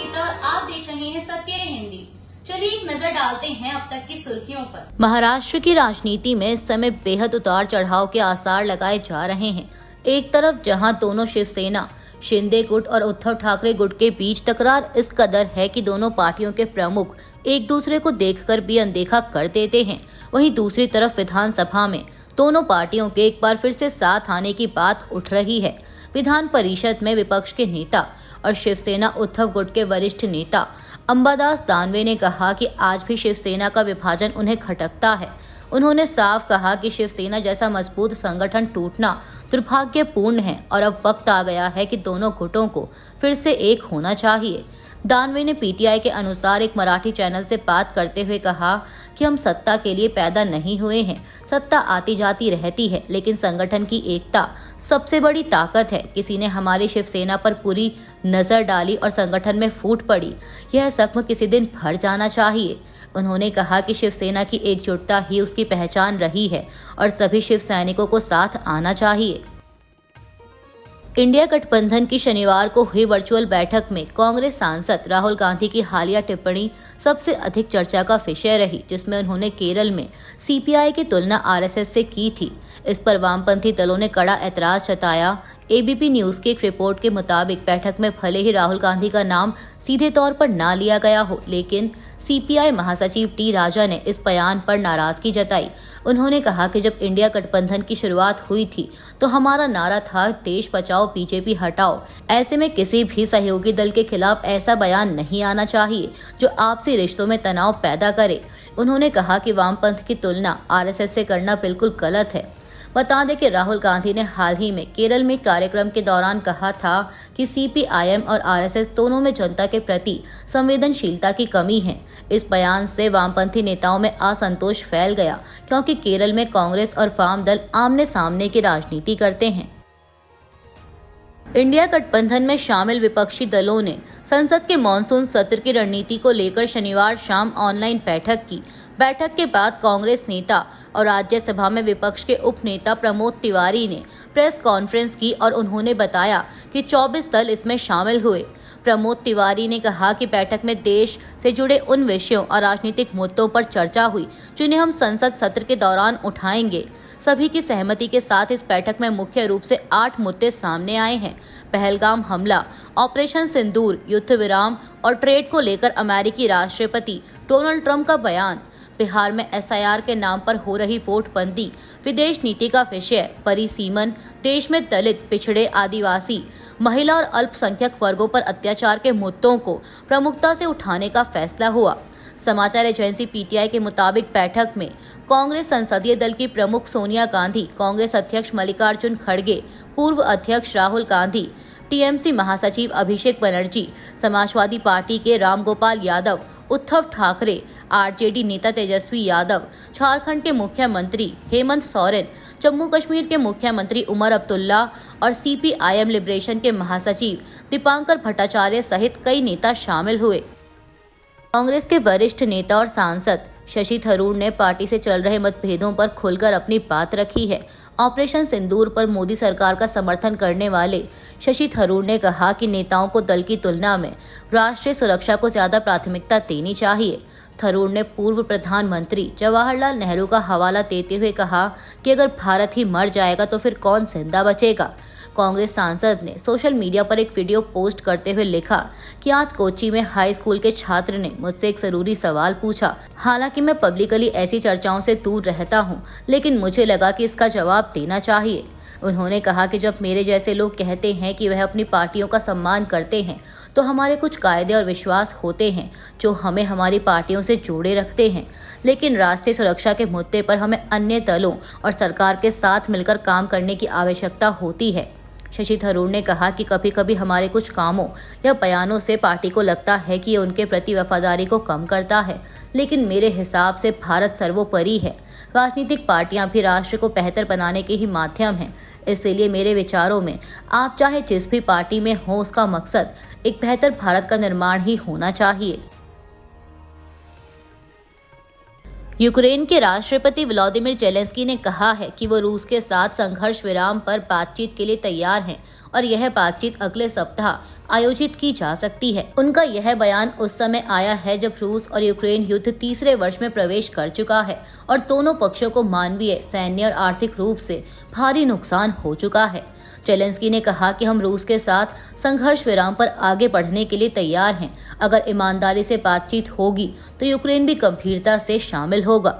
गीता और आप देख रहे हैं सत्य हिंदी। चलिए एक नजर डालते हैं अब तक की सुर्खियों पर। महाराष्ट्र की राजनीति में इस समय बेहद उतार चढ़ाव के आसार लगाए जा रहे हैं। एक तरफ जहां दोनों शिवसेना शिंदे गुट और उद्धव ठाकरे गुट के बीच तकरार इस कदर है कि दोनों पार्टियों के प्रमुख एक दूसरे को देखकर भी अनदेखा कर देते हैं, वहीं दूसरी तरफ विधानसभा में दोनों पार्टियों के एक बार फिर से साथ आने की बात उठ रही है। विधान परिषद में विपक्ष के नेता और शिवसेना उद्धव गुट के वरिष्ठ नेता अंबादास दानवे ने कहा कि आज भी शिवसेना का विभाजन उन्हें खटकता है। उन्होंने साफ कहा कि शिवसेना जैसा मजबूत संगठन टूटना दुर्भाग्यपूर्ण है और अब वक्त आ गया है कि दोनों गुटों को फिर से एक होना चाहिए। दानवे ने पीटीआई के अनुसार एक मराठी चैनल से बात करते हुए कहा कि हम सत्ता के लिए पैदा नहीं हुए हैं, सत्ता आती जाती रहती है, लेकिन संगठन की एकता सबसे बड़ी ताकत है। किसी ने हमारी शिवसेना पर पूरी नजर डाली और संगठन में फूट पड़ी, यह जख्म किसी दिन भर जाना चाहिए। उन्होंने कहा कि शिवसेना की एकजुटता ही उसकी पहचान रही है और सभी शिव सैनिकों को साथ आना चाहिए। इंडिया गठबंधन की शनिवार को हुई वर्चुअल बैठक में कांग्रेस सांसद राहुल गांधी की हालिया टिप्पणी सबसे अधिक चर्चा का विषय रही, जिसमें उन्होंने केरल में सीपीआई की तुलना आरएसएस से की थी। इस पर वामपंथी दलों ने कड़ा ऐतराज जताया। एबीपी न्यूज की एक रिपोर्ट के मुताबिक बैठक में भले ही राहुल गांधी का नाम सीधे तौर पर ना लिया गया हो, लेकिन सीपीआई महासचिव टी राजा ने इस बयान पर नाराजगी जताई। उन्होंने कहा कि जब इंडिया गठबंधन की शुरुआत हुई थी तो हमारा नारा था देश बचाओ बीजेपी हटाओ। ऐसे में किसी भी सहयोगी दल के खिलाफ ऐसा बयान नहीं आना चाहिए जो आपसी रिश्तों में तनाव पैदा करे। उन्होंने कहा कि वामपंथ की तुलना आरएसएस से करना बिल्कुल गलत है। बता दें कि राहुल गांधी ने हाल ही में केरल में कार्यक्रम के दौरान कहा था कि सीपीआईएम और आरएसएस दोनों में जनता के प्रति संवेदनशीलता की कमी है। इस बयान से वामपंथी नेताओं में असंतोष फैल गया, क्योंकि केरल में कांग्रेस और वाम दल आमने सामने की राजनीति करते हैं। इंडिया गठबंधन में शामिल विपक्षी दलों ने संसद के मॉनसून सत्र की रणनीति को लेकर शनिवार शाम ऑनलाइन बैठक की। बैठक के बाद कांग्रेस नेता और राज्यसभा में विपक्ष के उप नेता प्रमोद तिवारी ने प्रेस कॉन्फ्रेंस की और उन्होंने बताया कि 24 दल इसमें शामिल हुए। प्रमोद तिवारी ने कहा कि बैठक में देश से जुड़े उन विषयों और राजनीतिक मुद्दों पर चर्चा हुई जिन्हें हम संसद सत्र के दौरान उठाएंगे। सभी की सहमति के साथ इस बैठक में मुख्य रूप से 8 मुद्दे सामने आए हैं। पहलगाम हमला, ऑपरेशन सिंदूर, युद्ध विराम और ट्रेड को लेकर अमेरिकी राष्ट्रपति डोनाल्ड ट्रंप का बयान, बिहार में एसआईआर के नाम पर हो रही वोटबंदी, विदेश नीति का विषय, परिसीमन, देश में दलित, पिछड़े, आदिवासी, महिला और अल्पसंख्यक वर्गों पर अत्याचार के मुद्दों को प्रमुखता से उठाने का फैसला हुआ। समाचार एजेंसी पीटीआई के मुताबिक बैठक में कांग्रेस संसदीय दल की प्रमुख सोनिया गांधी, कांग्रेस अध्यक्ष मल्लिकार्जुन खड़गे, पूर्व अध्यक्ष राहुल गांधी, टीएमसी महासचिव अभिषेक बनर्जी, समाजवादी पार्टी के रामगोपाल यादव, उद्धव ठाकरे, आरजेडी नेता तेजस्वी यादव, झारखंड के मुख्यमंत्री हेमंत सोरेन, जम्मू कश्मीर के मुख्यमंत्री उमर अब्दुल्ला और सीपीआईएम लिबरेशन के महासचिव दीपांकर भट्टाचार्य सहित कई नेता शामिल हुए। कांग्रेस के वरिष्ठ नेता और सांसद शशि थरूर ने पार्टी से चल रहे मतभेदों पर खुलकर अपनी बात रखी है। ऑपरेशन सिंदूर पर मोदी सरकार का समर्थन करने वाले शशि थरूर ने कहा कि नेताओं को दल की तुलना में राष्ट्रीय सुरक्षा को ज्यादा प्राथमिकता देनी चाहिए। थरूर ने पूर्व प्रधानमंत्री जवाहरलाल नेहरू का हवाला देते हुए कहा कि अगर भारत ही मर जाएगा तो फिर कौन जिंदा बचेगा। कांग्रेस सांसद ने सोशल मीडिया पर एक वीडियो पोस्ट करते हुए लिखा कि आज कोच्चि में हाई स्कूल के छात्र ने मुझसे एक जरूरी सवाल पूछा। हालांकि मैं पब्लिकली ऐसी चर्चाओं से दूर रहता हूं, लेकिन मुझे लगा कि इसका जवाब देना चाहिए। उन्होंने कहा कि जब मेरे जैसे लोग कहते हैं कि वह अपनी पार्टियों का सम्मान करते हैं, तो हमारे कुछ कायदे और विश्वास होते हैं जो हमें हमारी पार्टियों से जोड़े रखते हैं, लेकिन राष्ट्रीय सुरक्षा के मुद्दे पर हमें अन्य दलों और सरकार के साथ मिलकर काम करने की आवश्यकता होती है। शशि थरूर ने कहा कि कभी कभी हमारे कुछ कामों या बयानों से पार्टी को लगता है कि ये उनके प्रति वफादारी को कम करता है, लेकिन मेरे हिसाब से भारत सर्वोपरि है। राजनीतिक पार्टियां भी राष्ट्र को बेहतर बनाने के ही माध्यम हैं। इसलिए मेरे विचारों में आप चाहे जिस भी पार्टी में हो, उसका मकसद एक बेहतर भारत का निर्माण ही होना चाहिए। यूक्रेन के राष्ट्रपति व्लादिमीर जेलेंस्की ने कहा है कि वो रूस के साथ संघर्ष विराम पर बातचीत के लिए तैयार हैं और यह बातचीत अगले सप्ताह आयोजित की जा सकती है। उनका यह बयान उस समय आया है जब रूस और यूक्रेन युद्ध तीसरे वर्ष में प्रवेश कर चुका है और दोनों पक्षों को मानवीय, सैन्य और आर्थिक रूप से भारी नुकसान हो चुका है। जेलेंस्की ने कहा कि हम रूस के साथ संघर्ष विराम पर आगे बढ़ने के लिए तैयार हैं। अगर ईमानदारी से बातचीत होगी तो यूक्रेन भी गंभीरता से शामिल होगा।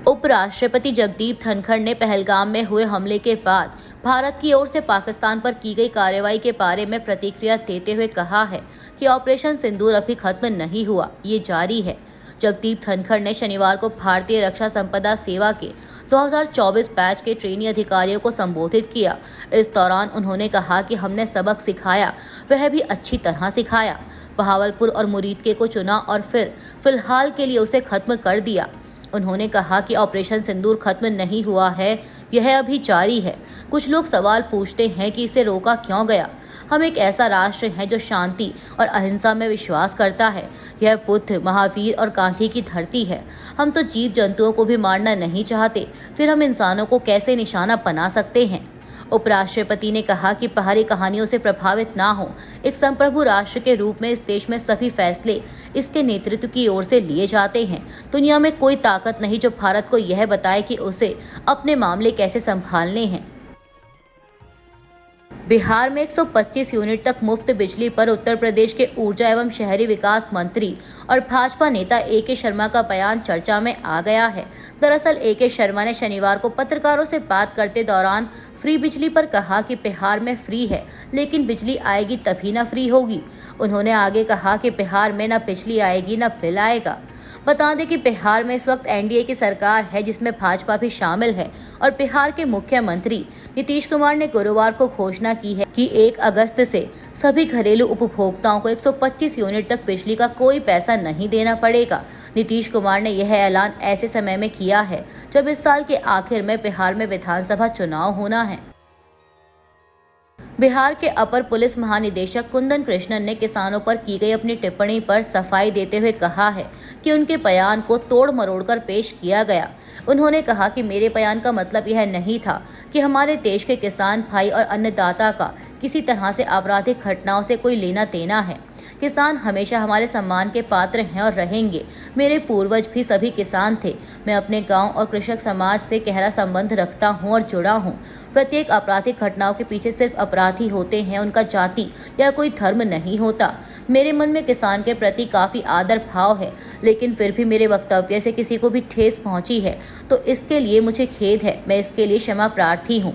उपराष्ट्रपति जगदीप धनखड़ ने पहलगाम में हुए हमले के बाद भारत की ओर से पाकिस्तान पर की गई कार्रवाई के बारे में प्रतिक्रिया देते हुए कहा है कि ऑपरेशन सिंदूर अभी खत्म नहीं हुआ, ये जारी है। जगदीप धनखड़ ने शनिवार को भारतीय रक्षा संपदा सेवा के 2024 बैच के ट्रेनी अधिकारियों को संबोधित किया। इस दौरान उन्होंने कहा कि हमने सबक सिखाया, वह भी अच्छी तरह सिखाया। बहावलपुर और मुरीदके को चुना और फिर फिलहाल के लिए उसे खत्म कर दिया। उन्होंने कहा कि ऑपरेशन सिंदूर खत्म नहीं हुआ है, यह अभी जारी है। कुछ लोग सवाल पूछते हैं कि इसे रोका क्यों गया। हम एक ऐसा राष्ट्र हैं जो शांति और अहिंसा में विश्वास करता है। यह बुद्ध, महावीर और गांधी की धरती है। हम तो जीव जंतुओं को भी मारना नहीं चाहते, फिर हम इंसानों को कैसे निशाना बना सकते हैं। उपराष्ट्रपति ने कहा कि बाहरी कहानियों से प्रभावित ना हो। एक संप्रभु राष्ट्र के रूप में इस देश में सभी फैसले इसके नेतृत्व की ओर से लिए जाते हैं। दुनिया में कोई ताकत नहीं जो भारत को यह बताए कि उसे अपने मामले कैसे संभालने हैं। बिहार में 125 यूनिट तक मुफ्त बिजली पर उत्तर प्रदेश के ऊर्जा एवं शहरी विकास मंत्री और भाजपा नेता ए.के. शर्मा का बयान चर्चा में आ गया है। दरअसल ए.के. शर्मा ने शनिवार को पत्रकारों से बात करते दौरान फ्री बिजली पर कहा कि बिहार में फ्री है, लेकिन बिजली आएगी तभी न फ्री होगी। उन्होंने आगे कहा कि बिहार में न बिजली आएगी न बिल आएगा। बता दें कि बिहार में इस वक्त एनडीए की सरकार है जिसमें भाजपा भी शामिल है और बिहार के मुख्यमंत्री नीतीश कुमार ने गुरुवार को घोषणा की है कि 1 अगस्त से सभी घरेलू उपभोक्ताओं को 125 यूनिट तक बिजली का कोई पैसा नहीं देना पड़ेगा। नीतीश कुमार ने यह ऐलान ऐसे समय में किया है जब इस साल के आखिर में बिहार में विधानसभा चुनाव होना है। बिहार के अपर पुलिस महानिदेशक कुंदन कृष्णन ने किसानों पर की गई अपनी टिप्पणी पर सफाई देते हुए कहा है कि उनके बयान को तोड़ मरोड़कर पेश किया गया। उन्होंने कहा कि मेरे बयान का मतलब यह नहीं था कि हमारे देश के किसान भाई और अन्नदाता का किसी तरह से आपराधिक घटनाओं से कोई लेना देना है। किसान हमेशा हमारे सम्मान के पात्र हैं और रहेंगे। मेरे पूर्वज भी सभी किसान थे। मैं अपने गांव और कृषक समाज से गहरा संबंध रखता हूं और जुड़ा हूं। प्रत्येक आपराधिक घटनाओं के पीछे सिर्फ अपराधी होते हैं, उनका जाति या कोई धर्म नहीं होता। मेरे मन में किसान के प्रति काफ़ी आदर भाव है, लेकिन फिर भी मेरे वक्तव्य से किसी को भी ठेस पहुंची है तो इसके लिए मुझे खेद है। मैं इसके लिए क्षमा प्रार्थी हूं।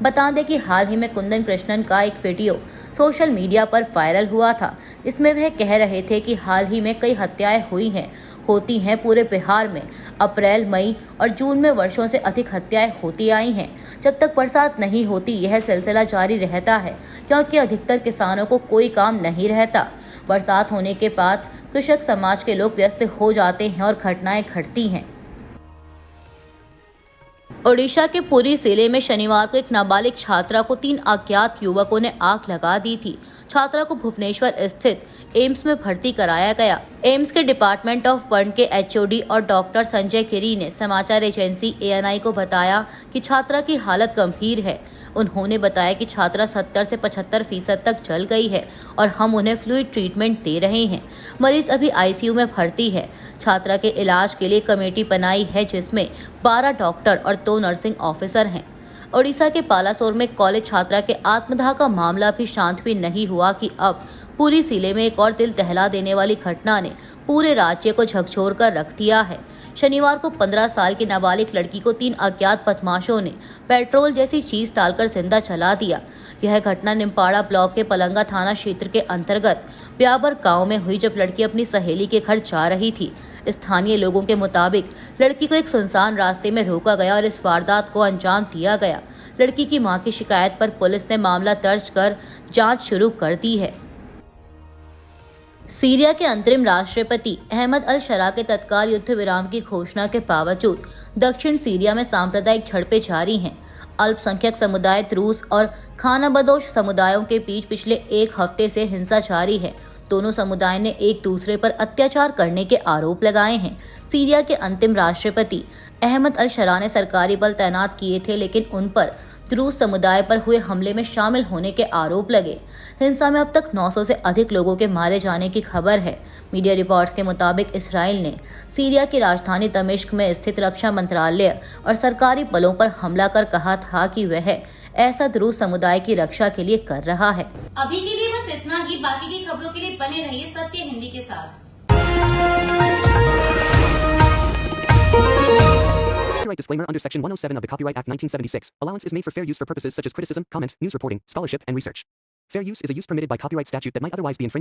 बता दें कि हाल ही में कुंदन कृष्णन का एक वीडियो सोशल मीडिया पर वायरल हुआ था। इसमें वह कह रहे थे कि हाल ही में कई हत्याएं होती हैं पूरे बिहार में। अप्रैल, मई और जून में वर्षों से अधिक हत्याएं होती आई हैं। जब तक बरसात नहीं होती यह सिलसिला जारी रहता है क्योंकि अधिकतर किसानों को कोई काम नहीं रहता। बरसात होने के बाद कृषक समाज के लोग व्यस्त हो जाते हैं और घटनाएं घटती हैं। ओडिशा के पुरी जिले में शनिवार को एक नाबालिग छात्रा को 3 अज्ञात युवकों ने आग लगा दी थी। छात्रा को भुवनेश्वर स्थित एम्स में भर्ती कराया गया। एम्स के डिपार्टमेंट ऑफ बर्न के एचओडी और डॉक्टर संजय गिरी ने समाचार एजेंसी एएनआई को बताया कि छात्रा की हालत गंभीर है। उन्होंने बताया कि छात्रा 70 से 75% तक जल गई है और हम उन्हें फ्लूइड ट्रीटमेंट दे रहे हैं। मरीज अभी आईसीयू में भर्ती है। छात्रा के इलाज के लिए कमेटी बनाई है जिसमें 12 डॉक्टर और 2 नर्सिंग ऑफिसर हैं। ओडिशा के बालासोर में कॉलेज छात्रा के आत्मदाह का मामला भी शांत भी नहीं हुआ कि अब पूरी जिले में एक और दिल दहला देने वाली घटना ने पूरे राज्य को झकझोर कर रख दिया है। शनिवार को 15 साल की नाबालिग लड़की को 3 अज्ञात बदमाशों ने पेट्रोल जैसी चीज डालकर जिंदा जला दिया। यह घटना निम्पाड़ा ब्लॉक के पलंगा थाना क्षेत्र के अंतर्गत ब्याबर गांव में हुई जब लड़की अपनी सहेली के घर जा रही थी। स्थानीय लोगों के मुताबिक लड़की को एक सुनसान रास्ते में रोका गया और इस वारदात को अंजाम दिया गया। लड़की की मां की शिकायत पर पुलिस ने मामला दर्ज कर जांच शुरू कर दी है। सीरिया के अंतरिम राष्ट्रपति अहमद अल शरा के तत्काल युद्ध विराम की घोषणा के बावजूद दक्षिण सीरिया में सांप्रदायिक झड़पें जारी हैं। अल्पसंख्यक समुदाय द्रूज और खानाबदोश समुदायों के बीच पिछले 1 हफ्ते से हिंसा जारी है। दोनों समुदाय ने एक दूसरे पर अत्याचार करने के आरोप लगाए हैं। सीरिया के अंतिम राष्ट्रपति अहमद अल शरा ने सरकारी बल तैनात किए थे, लेकिन उन पर द्रूज समुदाय पर हुए हमले में शामिल होने के आरोप लगे। हिंसा में अब तक 900 से अधिक लोगों के मारे जाने की खबर है। मीडिया रिपोर्ट्स के मुताबिक इसराइल ने सीरिया की राजधानी दमिश्क में स्थित रक्षा मंत्रालय और सरकारी बलों पर हमला कर कहा था कि वह ऐसा द्रूज समुदाय की रक्षा के लिए कर रहा है। अभी के लिए बस इतना ही। बाकी की खबरों के लिए बने रहिए सत्य हिंदी के साथ। Copyright disclaimer under Section 107 of the Copyright Act 1976. Allowance is made for fair use for purposes such as criticism, comment, news reporting, scholarship, and research. Fair use is a use permitted by copyright statute that might otherwise be infringed.